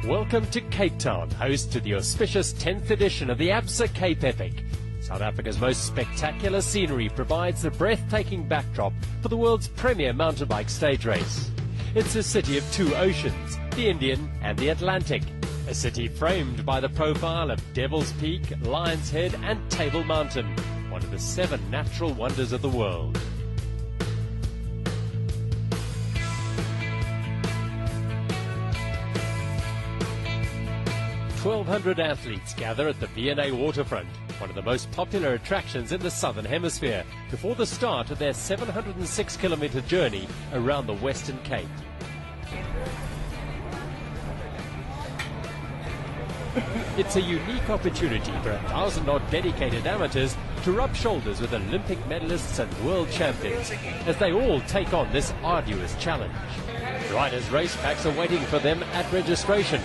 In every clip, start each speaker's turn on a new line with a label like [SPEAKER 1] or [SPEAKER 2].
[SPEAKER 1] Welcome to Cape Town, host to the auspicious 10th edition of the Absa Cape Epic. South Africa's most spectacular scenery provides the breathtaking backdrop for the world's premier mountain bike stage race. It's a city of two oceans, the Indian and the Atlantic. A city framed by the profile of Devil's Peak, Lion's Head and Table Mountain, one of the 7 natural wonders of the world. 1,200 athletes gather at the V&A waterfront, one of the most popular attractions in the Southern Hemisphere, before the start of their 706-kilometre journey around the Western Cape. It's a unique opportunity for 1,000-odd dedicated amateurs to rub shoulders with Olympic medalists and world champions as they all take on this arduous challenge. Riders' race packs are waiting for them at registration.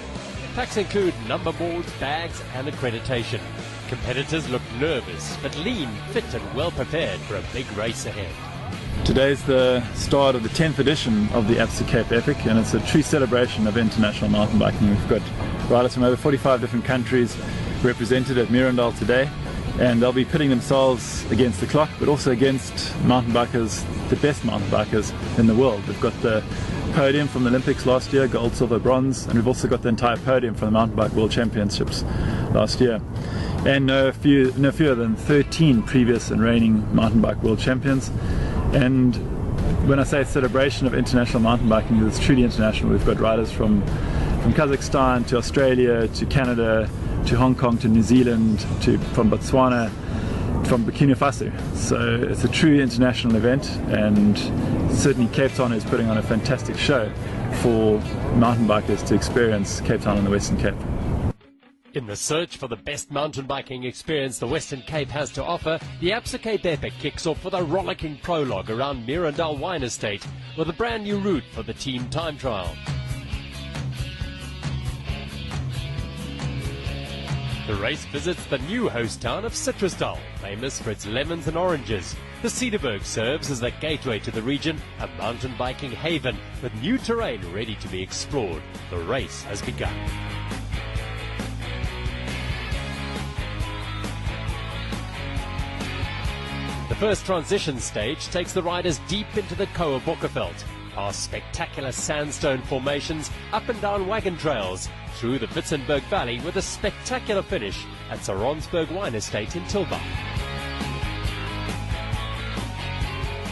[SPEAKER 1] Packs include number boards, bags and accreditation. Competitors look nervous but lean, fit and well prepared for a big race ahead.
[SPEAKER 2] Today's the start of the 10th edition of the Absa Cape Epic, and it's a true celebration of international mountain biking. We've got riders from over 45 different countries represented at Mirandal today, and they'll be pitting themselves against the clock but also against mountain bikers, the best mountain bikers in the world. We've got the podium from the Olympics last year, gold, silver, bronze, and we've also got the entire podium from the Mountain Bike World Championships last year. And no fewer than 13 previous and reigning mountain bike world champions. And when I say celebration of international mountain biking, it's truly international. We've got riders from Kazakhstan to Australia to Canada to Hong Kong to New Zealand from Botswana, from Burkina Faso. So it's a true international event, and certainly Cape Town is putting on a fantastic show for mountain bikers to experience Cape Town and the Western Cape.
[SPEAKER 1] In the search for the best mountain biking experience the Western Cape has to offer, the Absa Cape Epic kicks off with a rollicking prologue around Mirandal Wine Estate with a brand new route for the team time trial. The race visits the new host town of Citrusdal, famous for its lemons and oranges. The Cederberg serves as the gateway to the region, a mountain biking haven with new terrain ready to be explored. The race has begun. The first transition stage takes the riders deep into the Koa Bokkerveld, past spectacular sandstone formations, up and down wagon trails, through the Witzenberg Valley with a spectacular finish at Saronsberg Wine Estate in Tilbach.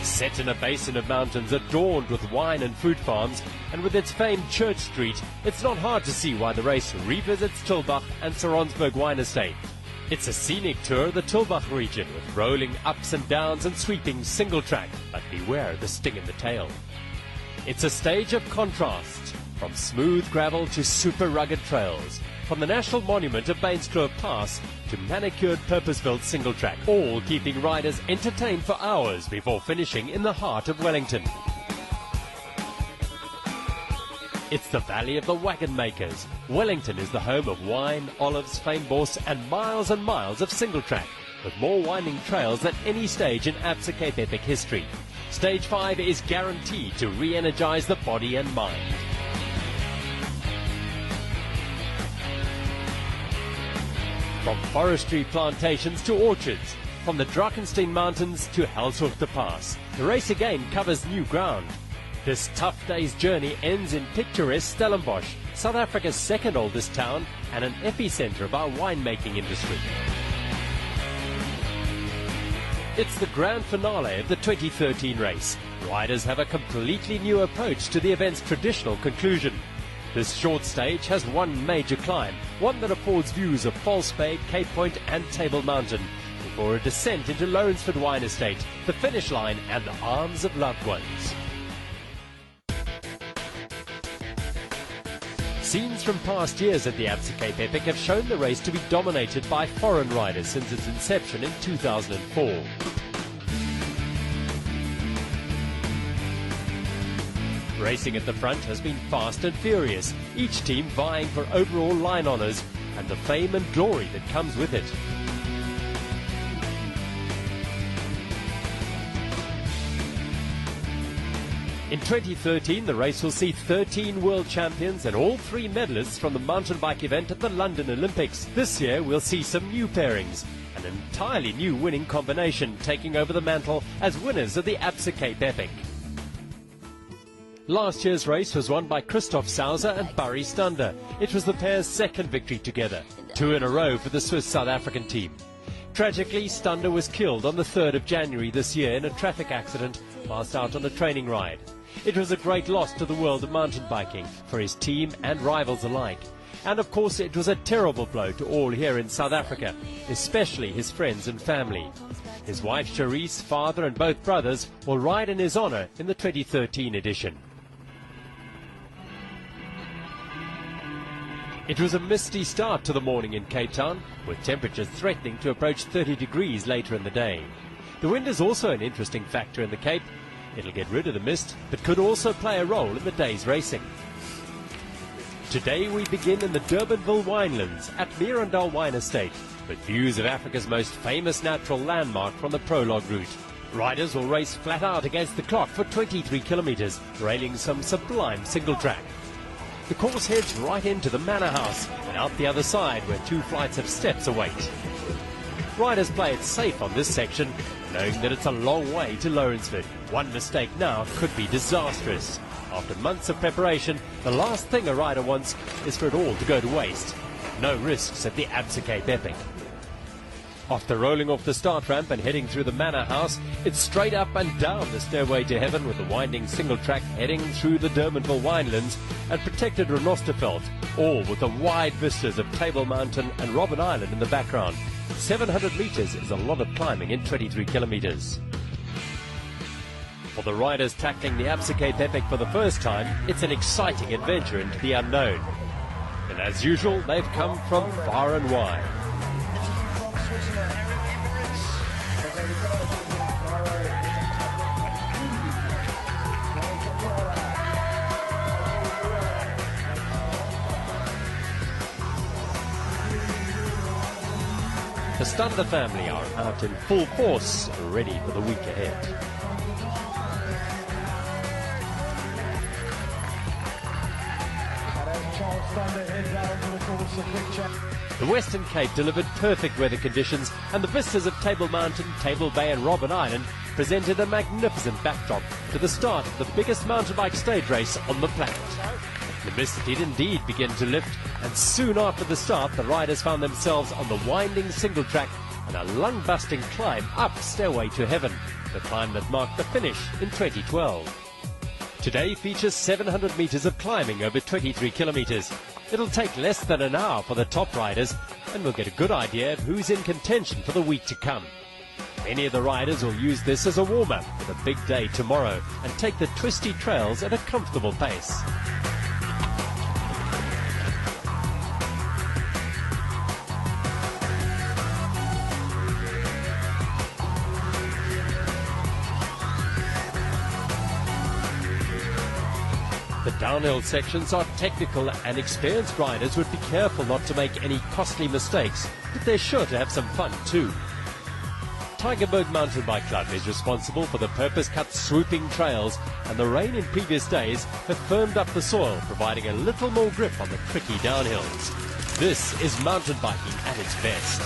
[SPEAKER 1] Set in a basin of mountains adorned with wine and fruit farms, and with its famed Church Street, it's not hard to see why the race revisits Tilbach and Saronsberg Wine Estate. It's a scenic tour of the Tilbach region with rolling ups and downs and sweeping single track, but beware of the sting in the tail. It's a stage of contrast, from smooth gravel to super rugged trails, from the National Monument of Bainskloof Pass to manicured purpose-built single track, all keeping riders entertained for hours before finishing in the heart of Wellington. It's the Valley of the Wagon Makers. Wellington is the home of wine, olives, fynbos and miles of single track, with more winding trails than any stage in Absa Cape Epic history. Stage 5 is guaranteed to re-energize the body and mind. From forestry plantations to orchards, from the Drakensberg Mountains to Helshoogte Pass, the race again covers new ground. This tough day's journey ends in picturesque Stellenbosch, South Africa's second oldest town and an epicenter of our winemaking industry. It's the grand finale of the 2013 race. Riders have a completely new approach to the event's traditional conclusion. This short stage has one major climb, one that affords views of False Bay, Cape Point and Table Mountain, before a descent into Lawrenceford Wine Estate, the finish line and the arms of loved ones. Scenes from past years at the Absa Cape Epic have shown the race to be dominated by foreign riders since its inception in 2004. Racing at the front has been fast and furious, each team vying for overall line honours and the fame and glory that comes with it. In 2013, the race will see 13 world champions and all 3 medalists from the mountain bike event at the London Olympics. This year, we'll see some new pairings, an entirely new winning combination taking over the mantle as winners of the Absa Cape Epic. Last year's race was won by Christoph Sauser and Barry Stander. It was the pair's second victory together, 2 in a row for the Swiss-South African team. Tragically, Stander was killed on the 3rd of January this year in a traffic accident whilst out on a training ride. It was a great loss to the world of mountain biking, for his team and rivals alike. And of course it was a terrible blow to all here in South Africa, especially his friends and family. His wife Charisse, father and both brothers will ride in his honour in the 2013 edition. It was a misty start to the morning in Cape Town, with temperatures threatening to approach 30 degrees later in the day. The wind is also an interesting factor in the Cape. It'll get rid of the mist, but could also play a role in the day's racing. Today we begin in the Durbanville winelands at Mirandal Wine Estate, with views of Africa's most famous natural landmark from the Prologue route. Riders will race flat out against the clock for 23 kilometres, railing some sublime single track. The course heads right into the manor house and out the other side where 2 flights of steps await. Riders play it safe on this section, knowing that it's a long way to Lawrenceford. One mistake now could be disastrous. After months of preparation, the last thing a rider wants is for it all to go to waste. No risks at the Absa Cape Epic. After rolling off the start ramp and heading through the manor house, it's straight up and down the stairway to heaven with the winding single track heading through the Durbanville winelands and protected Renosterveld, all with the wide vistas of Table Mountain and Robben Island in the background. 700 metres is a lot of climbing in 23 kilometres. For the riders tackling the Absa Cape Epic for the first time, it's an exciting adventure into the unknown. And as usual, they've come from far and wide. The Stander family are out in full force, ready for the week ahead. The Western Cape delivered perfect weather conditions, and the vistas of Table Mountain, Table Bay and Robben Island presented a magnificent backdrop to the start of the biggest mountain bike stage race on the planet. The mist did indeed begin to lift, and soon after the start the riders found themselves on the winding single track and a lung-busting climb up Stairway to Heaven, the climb that marked the finish in 2012. Today features 700 metres of climbing over 23 kilometres. It'll take less than an hour for the top riders, and we'll get a good idea of who's in contention for the week to come. Many of the riders will use this as a warm-up for the big day tomorrow and take the twisty trails at a comfortable pace. The downhill sections are technical, and experienced riders would be careful not to make any costly mistakes, but they're sure to have some fun too. Tygerberg Mountain Bike Club is responsible for the purpose-cut swooping trails, and the rain in previous days have firmed up the soil, providing a little more grip on the tricky downhills. This is mountain biking at its best.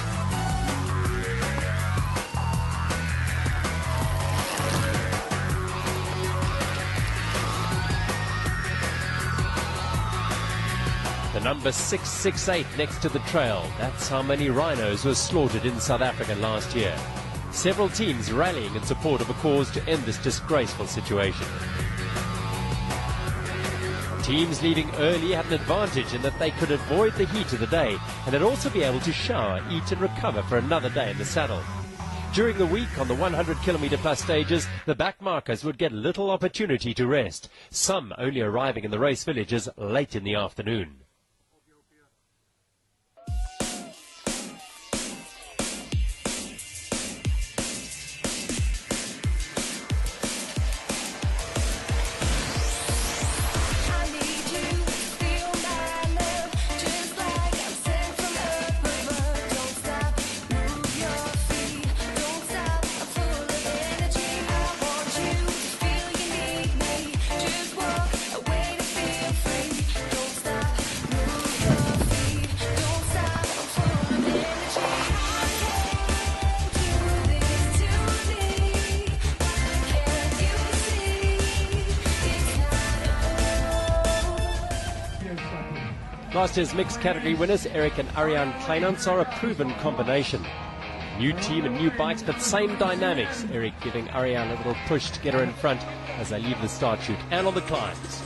[SPEAKER 1] The number 668 next to the trail, that's how many rhinos were slaughtered in South Africa last year. Several teams rallying in support of a cause to end this disgraceful situation. Teams leaving early had an advantage in that they could avoid the heat of the day and they'd also be able to shower, eat and recover for another day in the saddle. During the week on the 100 kilometre plus stages, the backmarkers would get little opportunity to rest, some only arriving in the race villages late in the afternoon. Last year's mixed category winners, Eric and Ariane Kleinans, are a proven combination. New team and new bikes, but same dynamics. Eric giving Ariane a little push to get her in front as they leave the start chute and on the climbs.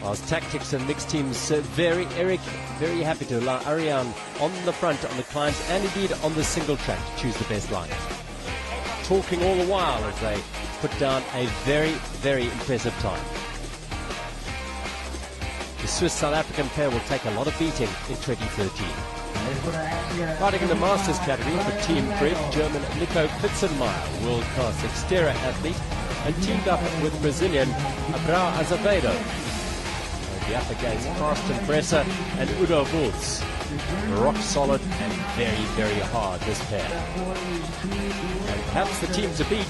[SPEAKER 1] Whilst tactics and mixed teams vary, Eric very happy to allow Ariane on the front on the climbs and indeed on the single track to choose the best line. Talking all the while as they put down a very, very impressive time. The Swiss-South African pair will take a lot of beating in 2013. Riding in the Masters category for Team Fred, German Nico Pitzenmeyer, world-class exterior athlete, and teamed up with Brazilian Abrao Azevedo. They'll be up against Karsten Bresser and Udo Wulz. Rock solid and very, very hard, this pair. And perhaps the team to beat,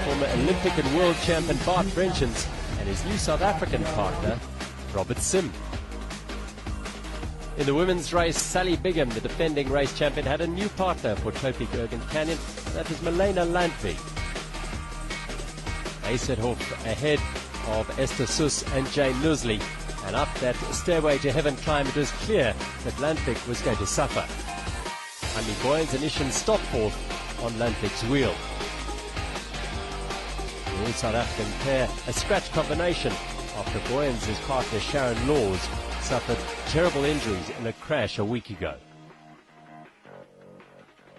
[SPEAKER 1] former Olympic and world champion Bart Brenchens and his new South African partner, Robert Sim. In the women's race, Sally Bigham, the defending race champion, had a new partner for Topik Ergen Canyon, and that was Milena Landvik. They set off ahead of Esther Suss and Jane Nusley, and up that Stairway to Heaven climb it was clear that Landvik was going to suffer. Amy Boyens and Ishan stopped forth on Landvik's wheel. The all South African pair, a scratch combination after Boyens' partner Sharon Laws suffered terrible injuries in a crash a week ago.